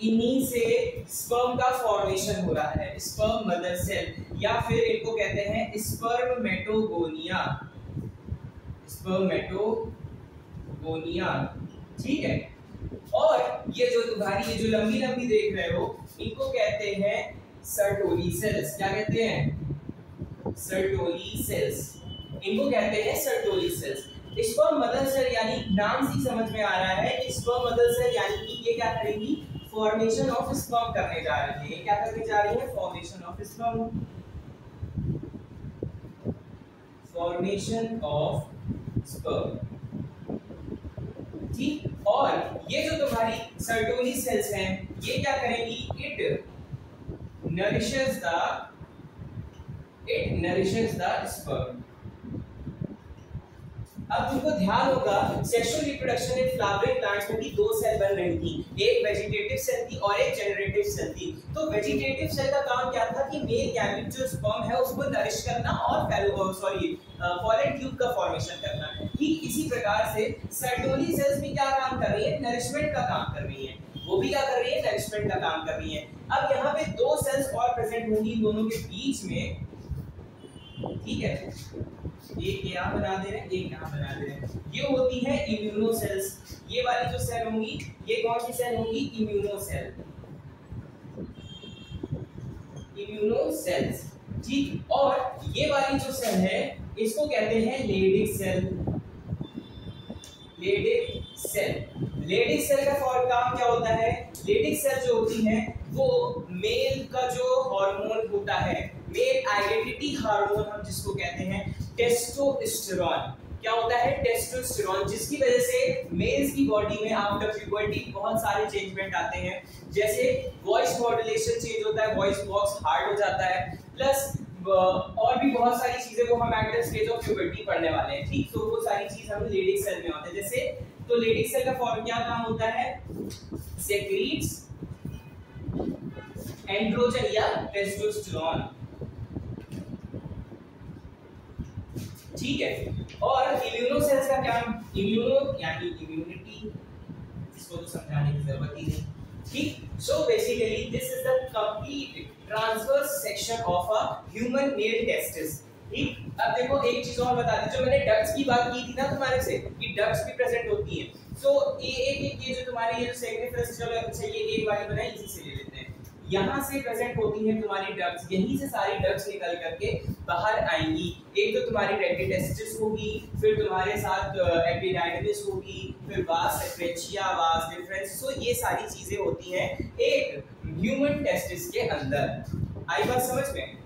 इन्हीं से स्पर्म का फॉर्मेशन हो रहा है, स्पर्म मदर सेल, या फिर इनको कहते हैं स्पर्मेटोगोनिया, स्पर्मेटोगोनिया, ठीक है। और ये जो तुम्हारी ये जो लंबी लंबी देख रहे हो, इनको कहते हैं सर्टोली सेल्स। क्या कहते हैं? Sertoli cells. इनको कहते हैं Sertoli cells. Sperm mother cell यानी नाम से समझ में आ रहा है कि स्पर्म मदर सेल यानी कि ये क्या करेंगी? फॉर्मेशन ऑफ स्पर्म करने जा रही है। क्या करने जा रही है? Formation of sperm, formation of sperm, ठीक। और ये जो तुम्हारी सर्टोली सेल्स हैं, ये क्या करेंगी? It nourishes the sperm। अब तुमको ध्यान होगा sexual reproduction in flowering plants में भी दो सेल बन रही थी, एक वेजिटेटिव सेल थी और एक जेनरेटिव सेल थी। तो वेजिटेटिव सेल का काम क्या था कि मेल गैमेट जो स्पर्म है उसको नरिश करना और फॉलन ट्यूब का फॉर्मेशन करना। ठीक इसी प्रकार से सर्टोली सेल्स भी क्या काम कर रही है? नरिशमेंट का काम कर रही है। वो भी क्या कर रही है? नरिशमेंट का काम कर रही है। अब यहाँ पे दो सेल्स और प्रेजेंट होंगी इन दोनों के बीच में, ठीक है, एक यहाँ बना दे रहे हैं, एक यहाँ बना दे रहे हैं। ये होती है इम्यूनो सेल्स। ये वाली जो सेल होंगी, ये कौन सी सेल होंगी? इम्यूनो सेल, इम्यूनो सेल्स, ठीक। और ये वाली जो सेल है इसको कहते हैं Leydig cell, Leydig cell. Leydig cell का काम क्या होता है? लेडिक सेल जो होती है वो मेल का जो हार्मोन होता है, मेल आइडेंटिटी हार्मोन हम जिसको कहते हैं टेस्टोस्टेरोन, क्या होता है? टेस्टोस्टेरोन, जिसकी वजह से मेल्स की बॉडी में आफ्टर प्यूबर्टी बहुत सारे चेंजमेंट आते हैं, जैसे वॉइस मॉड्यूलेशन चेंज होता है, वॉइस बॉक्स हार्ड हो जाता है, प्लस और भी बहुत सारी चीजें वो हम at the stage of puberty पढ़ने वाले हैं, ठीक। तो वो सारी चीज हम लेडिक सेल में होते हैं। जैसे तो लेडिक सेल का फॉर्म क्या काम होता है? सेक्रीट्स एंड्रोजन या टेस्टोस्टेरोन, ठीक है। और इम्यूनो सेल्स का क्या? इम्यूनो यानी इम्यूनिटी, इसको तो समझाने की जरूरत ही नहीं, ठीक। So basically this is the complete transverse section of a human male testis, ठीक। अब देखो एक चीज और बता दी, जो मैंने डक्ट्स की बात की थी ना तुम्हारे से कि डक्ट्स भी प्रेजेंट होती हैं। सो ये जो तुम्हारी ये जो सेग्निफिकेंस, चलो अच्छा ये एक वाली बनाई, इसी से ले लेते हैं। यहाँ से प्रेजेंट होती हैं तुम्हारी डक्ट्स, यहीं से सारी डक्ट्स निकल करके बाहर आएंगी। एक तो तुम्हारी रेटिटेस्टिस होगी, फिर तुम्हारे साथ एपिडाइडमिस होगी, फिर वास सेक्रेशिया, वास डिफरेंस। सो ये सारी चीजें होती हैं एक ह्यूमन टेस्टिस के अंदर। आई बात समझ में?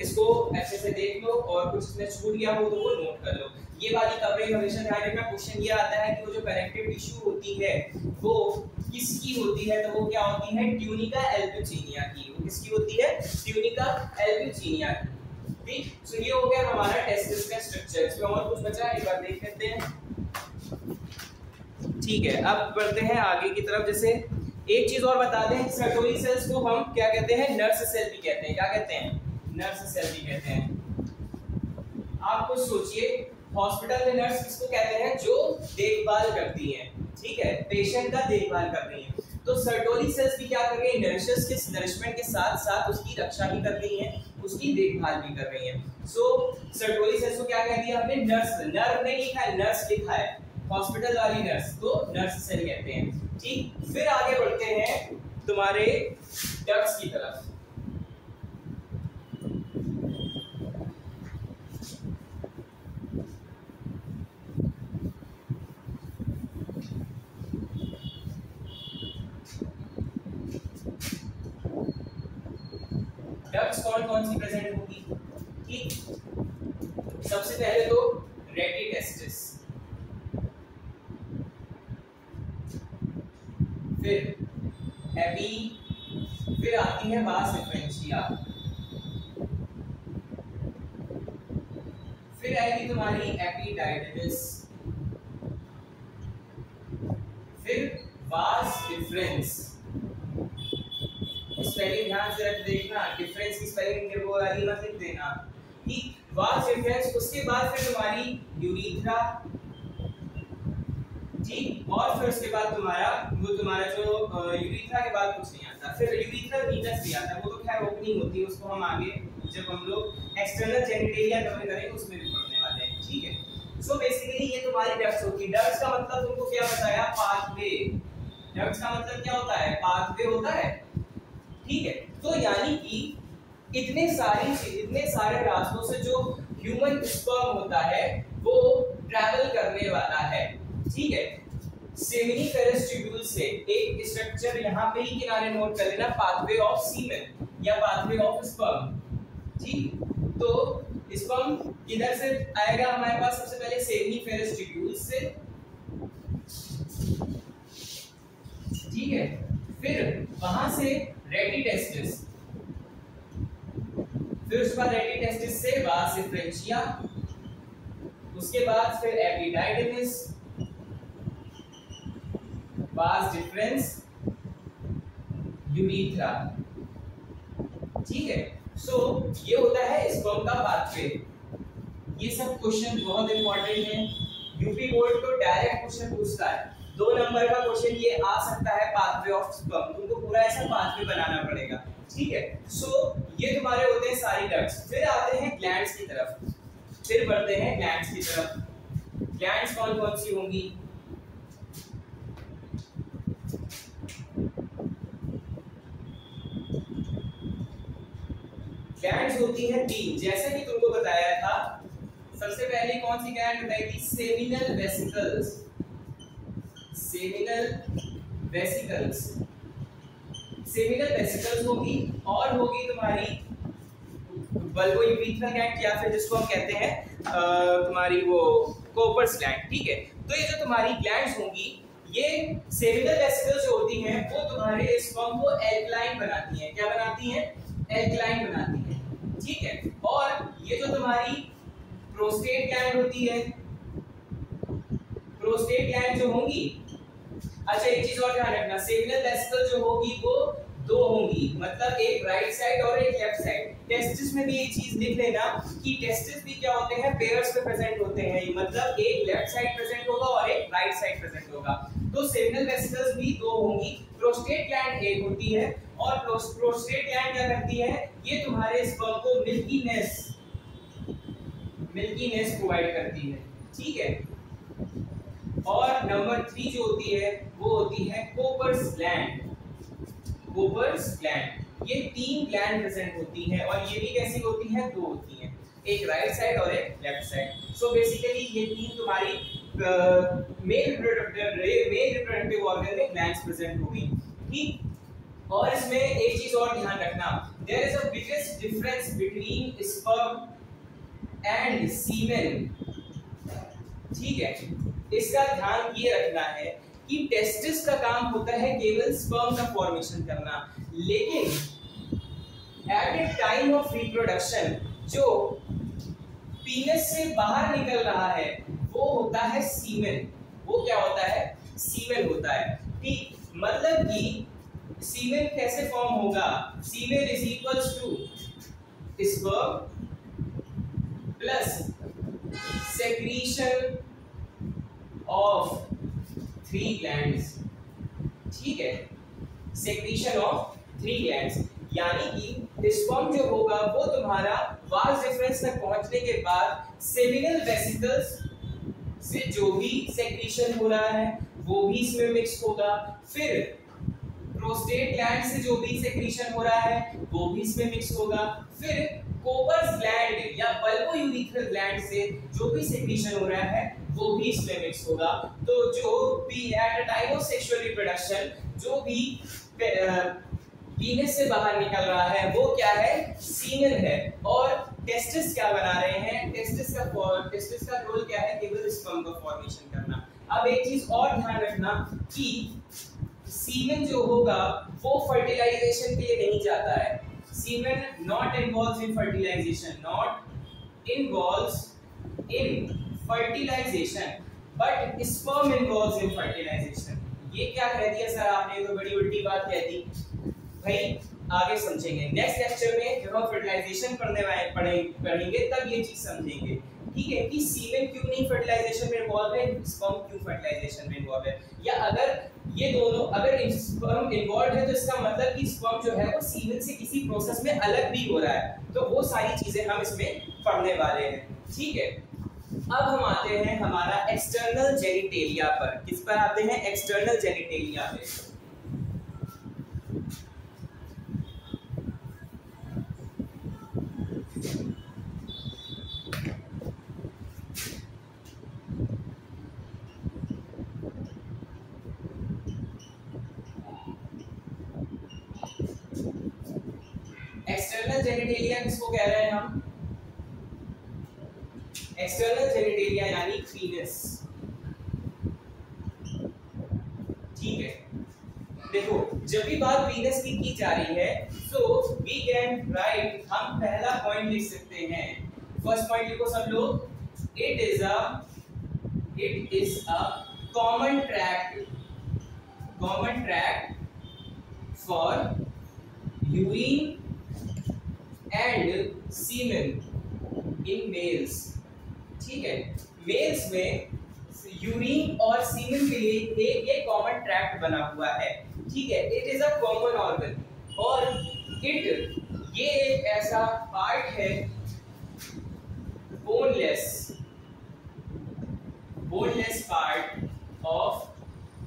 इसको अच्छे से देख लो और कुछ इसमें छूट गया हो तो वो नोट कर लो। ये वाली कवरेज हमेशा ध्यान रखना। क्वेश्चन ये आता है कि वो जो कनेक्टिव टिश्यू होती है वो किसकी होती है? तो वो क्या होती है? ट्यूनिका एल्ब्यूचिनिया की। वो किसकी होती है? ट्यूनिका एल्ब्यूचिनिया की, ठीक। सो ये हो गया हमारा टेस्टिस का स्ट्रक्चर। इसमें और कुछ बचा है, एक बार देख लेते हैं, ठीक है। अब बढ़ते हैं आगे की तरफ। जैसे एक चीज और बता दें, सर्टोली सेल्स को हम क्या कहते हैं? नर्स सेल भी कहते हैं। क्या कहते हैं? नर्स सेल भी कहते हैं। आप कुछ सोचिए, हॉस्पिटल में नर्स किसको कहते हैं? जो देखभाल करती हैं, ठीक है, पेशेंट का देखभाल कर रही है। तो सर्टोली सेल्स भी क्या कर रही है? नरिशमेंट के साथ साथ उसकी रक्षा भी कर रही है, उसकी देखभाल भी कर रही है। सो सर्टोली सेल्स को क्या कह दिया हमने? नर्स। नर्व नहीं लिखा है, नर्स लिखा है, हॉस्पिटल वाली नर्स को नर्स सेल कहते हैं, ठीक। फिर आगे बढ़ते हैं तुम्हारे डक्ट्स की तरफ। डक्ट्स कौन कौन सी प्रेजेंट होगी, ठीक। सबसे पहले तो रेटिटेस्टिस, फिर एपी, फिर आती है वास डिफरेंशिया, फिर आएगी तुम्हारी एपिडाइडिमिस, फिर वास डिफरेंस, स्पेलिंग ध्यान से रख देखना, डिफरेंस की स्पेलिंग वो वाली मत लिख देना, ठीक। वास डिफरेंस, उसके बाद फिर तुम्हारी यूरिथ्रा, ठीक, और फिर उसके बाद तुम्हारा जो यूरिथ्रा के बाद कुछ नहीं आता, फिर यूरिथ्रा वीनस भी आता है, वो तो खैर ओपनिंग होती है, उसको हम आगे जब हम लोग एक्सटर्नल जेनिटेलिया कवर करेंगे उसमें भी पढ़ने वाले हैं, ठीक है। सो बेसिकली ये तुम्हारी डक्ट्स होती है। डक्ट्स का मतलब तुमको क्या बताया, पाथवे। डक्ट्स का मतलब क्या होता है, पाथवे होता है, ठीक है। तो यानी कि इतने सारे रास्तों से जो ह्यूमन स्पर्म होता है वो ट्रैवल करने वाला है, ठीक है। सेमिनिफेरस ट्यूब्यूल से एक स्ट्रक्चर यहाँ पे ही किनारे नोट कर लेना, पाथवे ऑफ सीमेन या पाथवे ऑफ स्पर्म, ठीक। तो स्पर्म किधर से आएगा हमारे पास, सबसे पहले सेमिनिफेरस ट्यूब्यूल से, ठीक है। फिर वहां से रेडी टेस्टिस, फिर उसके बाद रेडी टेस्टिस से वास डिफरेंशिया, उसके बाद फिर एपिडाइडिमिस, वास डिफरेंस, यूरिथ्रा, ठीक है। सो ये होता है स्पर्म का पाथवे। ये सब क्वेश्चन बहुत इंपॉर्टेंट है, यूपी बोर्ड तो डायरेक्ट क्वेश्चन पूछता है, 2 नंबर का क्वेश्चन ये आ सकता है, पाथवे ऑफ स्पर्म, तुमको पूरा ऐसा पाथवे बनाना पड़ेगा, ठीक है। सो ये तुम्हारे होते हैं सारी डक्ट्स। फिर आते हैं ग्लैंड्स की तरफ, फिर बढ़ते हैं ग्लैंड्स की तरफ। ग्लैंड्स कौन कौन सी होंगी, ग्लैंड्स होती हैं 3, जैसे कि तुमको बताया था। सबसे पहले कौन सी ग्लैंड बताई थी, seminal vesicles, seminal vesicles, seminal vesicles होगी, और होगी तुम्हारी बल्बो यूरिथ्रल ग्लैंड, या फिर जिसको हम कहते हैं तुम्हारी वो कोपर्स ग्लैंड, ठीक है। तो ये जो तुम्हारी ग्लैंड्स होंगी, ये सेमिनल वेसिकल्स जो होती हैं वो तुम्हारे स्पर्म को एल्कलाइन बनाती हैं, क्या बनाती हैं, एल्कलाइन बनाती है, ठीक है। और ये जो तुम्हारी प्रोस्टेट ग्लैंड होती है, प्रोस्टेट ग्लैंड जो होंगी, अच्छा एक चीज और ध्यान रखना, सेमिनल वेसिकल जो होगी वो 2 होंगी, मतलब एक राइट साइड और एक लेफ्ट साइड। टेस्टिस में भी एक चीज लिख लेना कि टेस्टिस भी क्या होते हैं, पेयर्स में प्रेजेंट होते हैं, मतलब एक लेफ्ट साइड प्रेजेंट होगा और एक राइट साइड प्रेजेंट होगा। तो सेमिनल वेसिकल्स भी 2 होंगी, प्रोस्टेट ग्लैंड एक होती है, और प्रोस्टेट ग्लैंड क्या करती है, ये तुम्हारे स्पर्म को मिल्कीनेस प्रोवाइड करती है, ठीक है। और नंबर 3 जो होती है वो होती है कोपर्स ग्लैंड, कोपर्स ग्लैंड। ये 3 ग्लैंड प्रेजेंट होती हैं, और ये भी कैसी होती हैं, 2 होती हैं, एक राइट साइड और एक लेफ्ट साइड। सो बेसिकली ये 3 तुम्हारी मेल रिप्रोडक्टिव ऑर्गन में ग्लैंड्स प्रेजेंट होगी, ठीक। और इसमें एक चीज और ध्यान रखना, there is a biggest difference between sperm and semen, ठीक है। इसका ध्यान ये रखना है कि टेस्टिस का काम होता है केवल स्पर्म का फॉर्मेशन करना, लेकिन eight the time of reproduction जो पीनस से बाहर निकल रहा है वो होता है सीमेन, वो क्या होता है, सीमेन होता है, ठीक। मतलब कि सीमेन कैसे फॉर्म होगा, semen is equals to sperm plus secretion of 3 glands, ठीक है, सेक्रीशन ऑफ 3 ग्लैंड्स। यानी कि स्पर्म जो होगा वो तुम्हारा वास डिफरेंस तक पहुंचने के बाद सेमिनल वेसिकल्स से जो भी सेक्रीशन हो रहा है वो भी इसमें मिक्स होगा, फिर प्रोस्टेट ग्लैंड से जो भी सेक्रीशन हो रहा है वो भी इसमें मिक्स होगा, फिर कोपर्स ग्लैंड या बल्बो यूरिथ्रल ग्लैंड से जो भी सेक्रीशन हो रहा है वो भी इसमें मिक्स होगा। तो जो भी eight the time of sexual reproduction जो भी पीनस से बाहर निकल रहा है वो क्या है, सीमेन है। और टेस्टिस क्या बना रहे हैं, टेस्टिस का रोल क्या है, केवल स्पर्म का फॉर्मेशन करना। अब एक चीज और ध्यान रखना कि सीमेन जो होगा वो फर्टिलाइजेशन के लिए नहीं जाता है, semen not involves in fertilization, not involves in fertilization but sperm involves in fertilization। ये क्या कह दिया सर आपने, तो बड़ी उल्टी बात कह दी भाई। आगे समझेंगे नेक्स्ट लेक्चर में, जब हम फर्टिलाइजेशन पढ़ेंगे तब ये चीज समझेंगे, ठीक है, कि सीमेन क्यों नहीं फर्टिलाइजेशन में इन्वॉल्व है, स्पर्म क्यों फर्टिलाइजेशन में इन्वॉल्व है, या अगर ये दोनों अगर स्पर्म इन्वॉल्व है तो इसका मतलब कि स्पर्म जो है वो सीमेन से किसी प्रोसेस में अलग भी हो रहा है, तो वो सारी चीजें हम इसमें पढ़ने वाले हैं, ठीक है। अब हम आते हैं हमारा एक्सटर्नल जेनिटेलिया पर। किस पर आते हैं? एक्सटर्नल जेनिटेलिया पे। एक्सटर्नल जेनिटेलिया किसको कह रहे हैं हम? एक्सटर्नल जेनिटेलिया यानी पीनस, ठीक है। देखो जब भी बात पीनस की जा रही है सो वी कैन राइट, हम पहला पॉइंट लिख सकते हैं। फर्स्ट पॉइंट लिखो सब लोग, it is a common tract for urine and semen in males, ठीक है। मेल्स में यूरिन और सीमेन के लिए एक कॉमन ट्रैक्ट बना हुआ है, ठीक है। It is a common organ, और ये एक ऐसा पार्ट है बोनलेस पार्ट ऑफ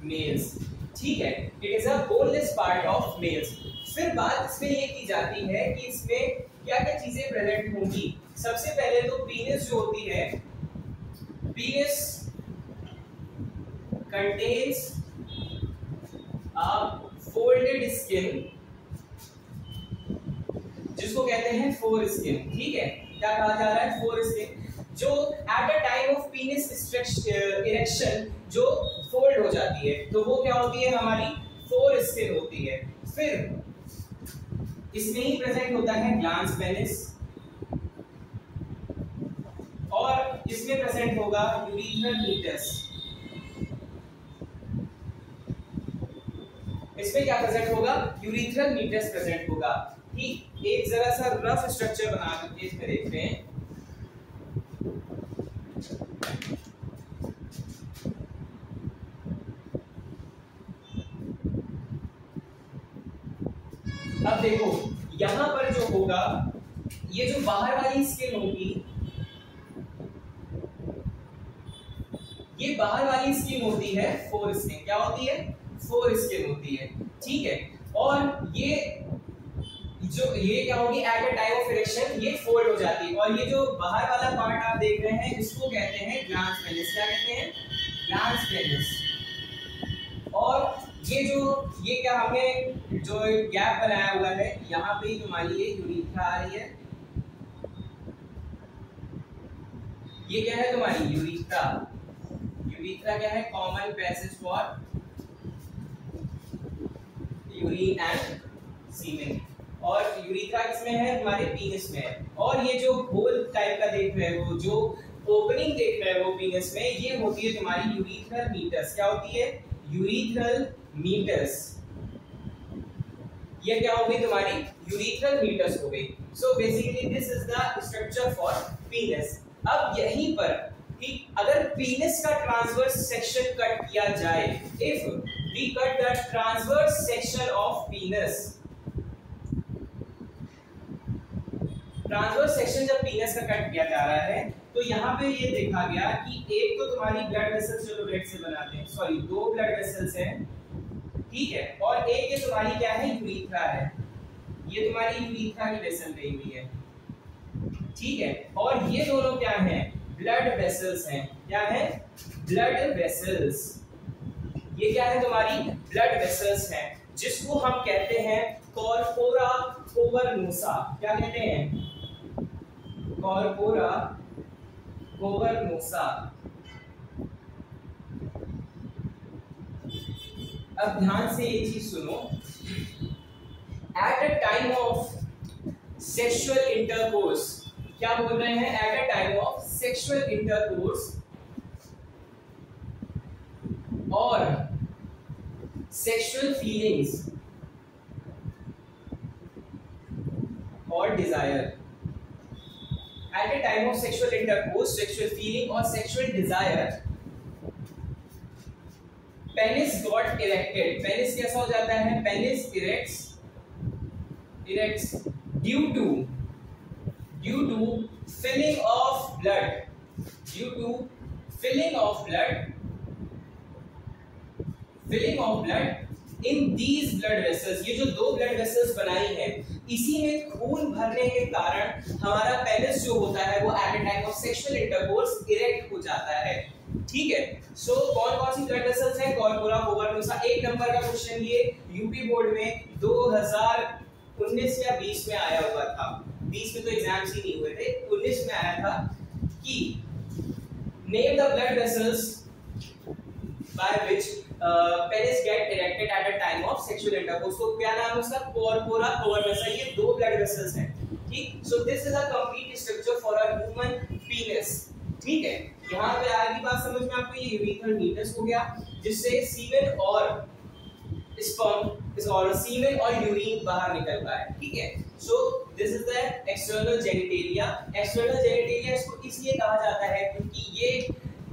मेल्स, ठीक है। It is a boneless part of males. फिर बात इसमें ये की जाती है कि इसमें क्या क्या चीजें प्रेजेंट होंगी। सबसे पहले तो पीनस जो होती है, पीनस कंटेन्स अ फोल्डेड स्किन, जिसको कहते हैं फोर स्किन, ठीक है। क्या कहा जा रहा है? फोर स्किन, जो eight the time of पीनस erection जो फोल्ड हो जाती है, तो वो क्या होती है? हमारी फोर स्किन होती है। फिर इसमें ही प्रेजेंट होता है ग्लैंस पेनिस, और इसमें प्रेजेंट होगा यूरिथ्रल मीटस। इसमें क्या प्रेजेंट होगा? यूरिथ्रल मीटस प्रेजेंट होगा, ठीक। एक जरा सा रफ स्ट्रक्चर बना करके इसमें देखते हैं। अब देखो यहां पर जो होगा, ये जो बाहर वाली स्किन होगी, ये बाहर वाली स्किन होती है फोर स्किन। क्या होती है? फोर स्किन होती है, ठीक है। और ये क्या होगी? Eight the time of erection ये फोल्ड हो जाती है, और ये जो बाहर वाला पार्ट आप देख रहे हैं इसको कहते हैं ग्लैंस पेनिस। क्या कहते हैं? Glans penis. और ये क्या हमने जो गैप बनाया हुआ है, यहाँ पे जो मान लीजिए यूरिथ्रा आ रही है, ये क्या है तुम्हारी? यूरिथ्रा। यूरिथ्रा क्या है? Common passage for urine and semen. और यूरिथ्रा किसमें है? हमारे पीनस में है। और ये जो होल टाइप का देख रहे हो, जो ओपनिंग देख रहे हो पीनस में, ये होती है तुम्हारी यूरिथ्रल मीटस। क्या होती है? Urethral meatus. ये क्या हो गई तुम्हारी? यूरिथ्रल मीटस हो गई। So basically this is the structure for पीनस। अब यहीं पर ठीक, अगर पीनस का ट्रांसवर्स सेक्शन कट किया जाए, if we cut the transverse section of penis, transverse section जब पीनस का कट किया जा रहा है, तो यहाँ पे ये देखा गया कि एक तो तुम्हारी ब्लड वेसल्स जो ब्लड से बनाते हैं, सॉरी दो ब्लड वेसल्स हैं, ठीक है, और एक ये तुम्हारी क्या है? यूरिथ्रा है। ये तुम्हारी यूरिथ्रा की वेसल गई हुई है, ठीक है। और ये दोनों क्या हैं? ब्लड वेसल्स हैं। क्या है? Blood vessels. ये क्या है तुम्हारी? ब्लड वेसल्स हैं, जिसको हम कहते हैं कॉर्पोरा कोवर्नोसा। क्या कहते हैं? कॉर्पोरा कोवर्नोसा। अब ध्यान से ये चीज सुनो, eight the time of sexual intercourse, क्या बोल रहे हैं? Eight the time of sexual intercourse और सेक्सुअल फीलिंग्स और Dzire. At a time of sexual intercourse, sexual feeling or sexual desire, penis got erected. Penis कैसा हो जाता है? Penis erects due to filling of blood, due to filling of blood in these blood vessels। ये जो दो blood vessels बनाई है, इसी में खून भरने के कारण हमारा पेनिस जो होता है वो eight a time of sexual intercourse erect हो जाता है। ठीक है, सो कौन कौन सी ब्लड वेसल्स हैं? कॉर्पोरा कोवर्नोसा। एक नंबर का क्वेश्चन ये यूपी बोर्ड में 2019 या 20 में आया हुआ था। 20 में तो एग्जाम्स ही नहीं हुए थे, 19 में आया था कि name the blood vessels by which penis get erected at a time of sexual intercourse. तो क्या नाम है उसका? Corpora cavernosa. ये दो ब्लड वेसल्स हैं। ठीक, so this is a complete structure for a human penis. ठीक है, यहाँ पे आगे बात समझ में आपको, ये यूरिथ्रल मीटस हो गया जिससे सीमेन और स्पर्म और सीमेन और यूरिन बाहर निकलता है। ठीक है, सो this is the external genitalia. External genitalia इसको इसलिए कहा जाता है क्योंकि ये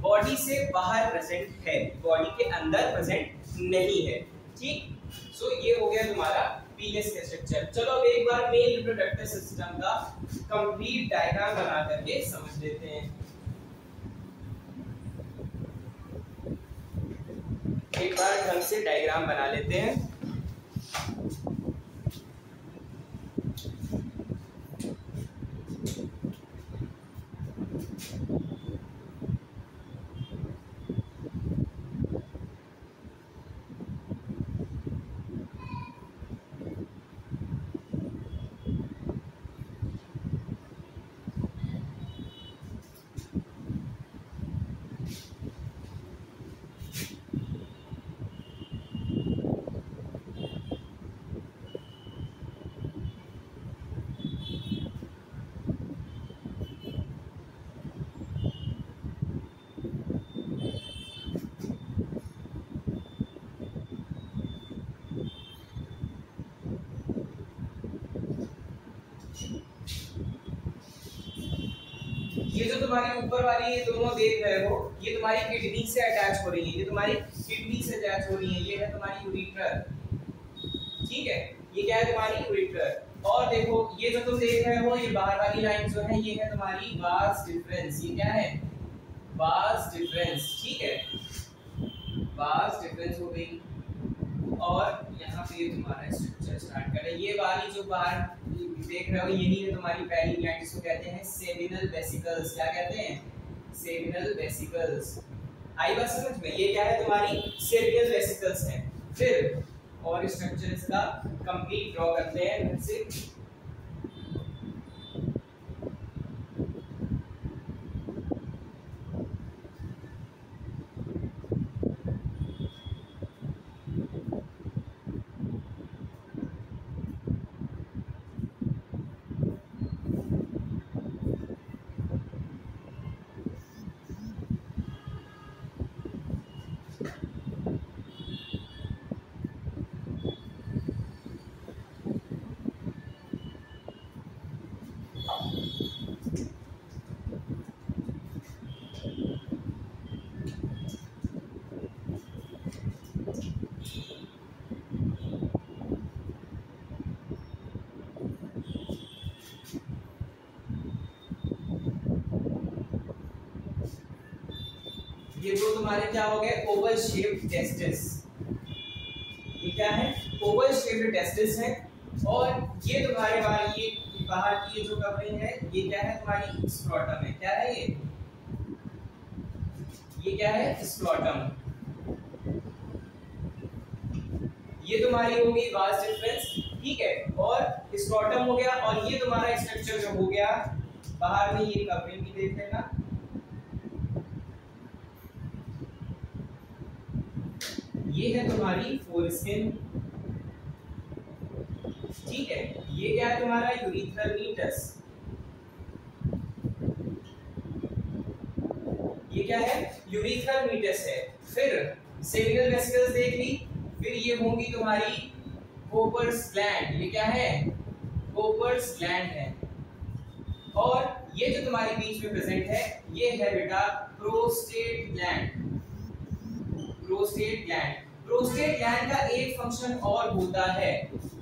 बॉडी से बाहर प्रेजेंट है, बॉडी के अंदर प्रेजेंट नहीं है। ठीक, सो ये हो गया तुम्हारा पीनिस का स्ट्रक्चर। चलो अब एक बार मेल रिप्रोडक्टिव सिस्टम का कंप्लीट डायग्राम बना करके समझ लेते हैं। एक बार ढंग से डायग्राम बना लेते हैं। ये जो तुम्हारी ऊपर वाली ये दोनों देख रहे हो, ये तुम्हारी किडनी से अटैच हो रही है, ये तुम्हारी किडनी से अटैच हो रही है। ये है तुम्हारी यूरिथ्रा। ठीक है, ये क्या है? तुम्हारी यूरिथ्रा। और देखो ये जो तुम देख रहे हो, ये बाहर वाली लाइन जो है ये है तुम्हारी वास डिफरेंस। ये क्या है? Vas deferens. ठीक है, वास डिफरेंस हो गई। और यहाँ पे तुम्हारा स्ट्रक्चर स्टार्ट कर रहा है। ये वाली जो बाहर देख रहे हो, यही है तुम्हारी पहली ग्लैंड, इसको कहते हैं सेमिनल वेसिकल्स। क्या कहते हैं? Seminal vesicles. आई बात समझ में? ये क्या है? तुम्हारी सेमिनल वेसिकल्स है। फिर और स्ट्रक्चर इसका कंप्लीट ड्रॉ करते हैं ढंग से। ये तो तुम्हारे क्या हो गए? Oval shaped testis. ये क्या है? ओवल शेप्ड टेस्टिस है। और ये तुम्हारे वाली ये बाहर की ये जो कवरिंग है, ये क्या है? तुम्हारी स्क्रोटम है। क्या है ये? ये क्या है? स्क्रोटम। ये तुम्हारी होगी वास डिफरेंस। ठीक है, और स्क्रोटम हो गया। और ये तुम्हारा स्ट्रक्चर जो हो गया बाहर में, ये कवरिंग भी देख लेना। ये है तुम्हारी फोरस्किन। ठीक है, ये क्या है? तुम्हारा यूरिथ्रल मीटस। ये क्या है? यूरिथ्रल मीटस है। फिर सेमिनल वेसिकल्स देख ली, फिर ये होंगी तुम्हारी कोपर्स ग्लैंड। ये क्या है? कोपर्स ग्लैंड है। और ये जो तुम्हारी बीच में प्रेजेंट है ये है बेटा prostate gland. Prostate gland, prostate gland का एक फंक्शन और होता है।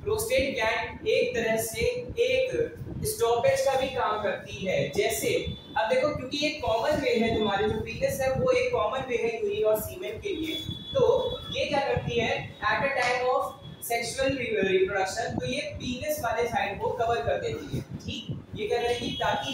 प्रोस्टेट ग्लैंड एक तरह से एक स्टॉपेज का भी काम करती है। जैसे अब देखो, क्योंकि एक कॉमन वे है, तुम्हारे जो पीनस है वो एक कॉमन वे है यूरिन और सीमेन के लिए, तो ये क्या करती है eight a time of sexual reproduction, तो ये पीनस वाले साइड को कवर कर देती है। ठीक, ये क्या करेगी ताकि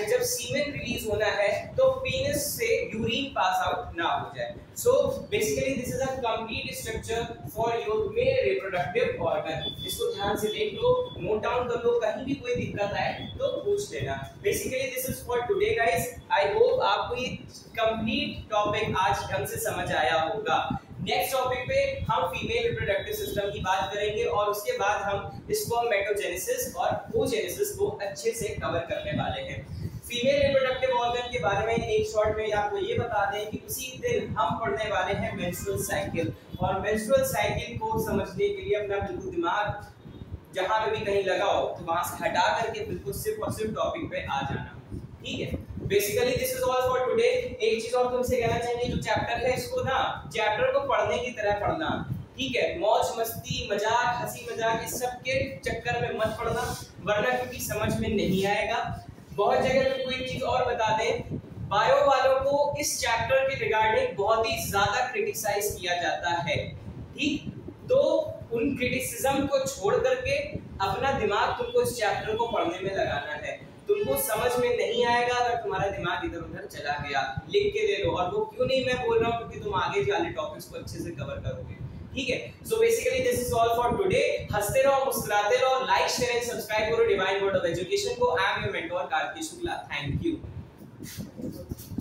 जब सीमेन रिलीज होना है तो पीनस से यूरिन पास आउट ना हो जाए। So basically this is a complete structure for your mail reproductive organ. इसको ध्यान से देख लो, नोट डाउन कर लो, कहीं भी कोई दिक्कत आए तो पूछ लेना। Basically this is for today guys. I hope आपको ये कंप्लीट टॉपिक आज ढंग से समझ आया होगा। नेक्स्ट टॉपिक पे हम फीमेल रिप्रोडक्टिव सिस्टम की बात करेंगे और उसके बाद हम स्पर्मेटोजेनेसिस और oogenesis को अच्छे से कवर करने वाले हैं। फीमेल रिप्रोडक्टिव ऑर्गन के बारे में एक शॉर्ट में आपको ये बता दें कि उसी दिन हम पढ़ने वाले हैं मेंस्ट्रुअल साइकिल, और मेंस्ट्रुअल साइकिल को समझने के लिए अपना बिल्कुल दिमाग जहां पे भी कहीं लगाओ तो वहां से हटा करके बिल्कुल सिर्फ और सिर्फ टॉपिक पे आ जाना। ठीक है, basically this is all for today. एक चीज और तुमसे कहना चाहेंगे, जो चैप्टर है इसको ना चैप्टर को पढ़ने की तरह पढ़ना। ठीक है, मौज मस्ती मजाक हंसी मजाक इस सब के चक्कर में मत पढ़ना, वरना क्योंकि समझ में नहीं आएगा। बहुत जगह पे कोई चीज और बता दें, बायो वालों को इस चैप्टर के रिगार्डिंग बहुत ही ज्यादा क्रिटिसाइज किया जाता है। ठीक, तो उन क्रिटिसिज्म को छोड़ करके अपना दिमाग तुमको इस चैप्टर को पढ़ने में लगाना है। तुमको समझ में नहीं आएगा अगर तुम्हारा दिमाग इधर उधर चला गया, लिख के दे दो। और वो क्यों नहीं मैं बोल रहा हूँ, क्योंकि तुम आगे वाले टॉपिक्स को अच्छे से कवर करोगे। ठीक है, so basically this is all for today. हंसते रहो, मुस्कुराते रहो, लाइक शेयर एंड सब्सक्राइब करो डिवाइन वर्ड ऑफ एजुकेशन को। आई am your mentor Kartik Shukla. Thank you.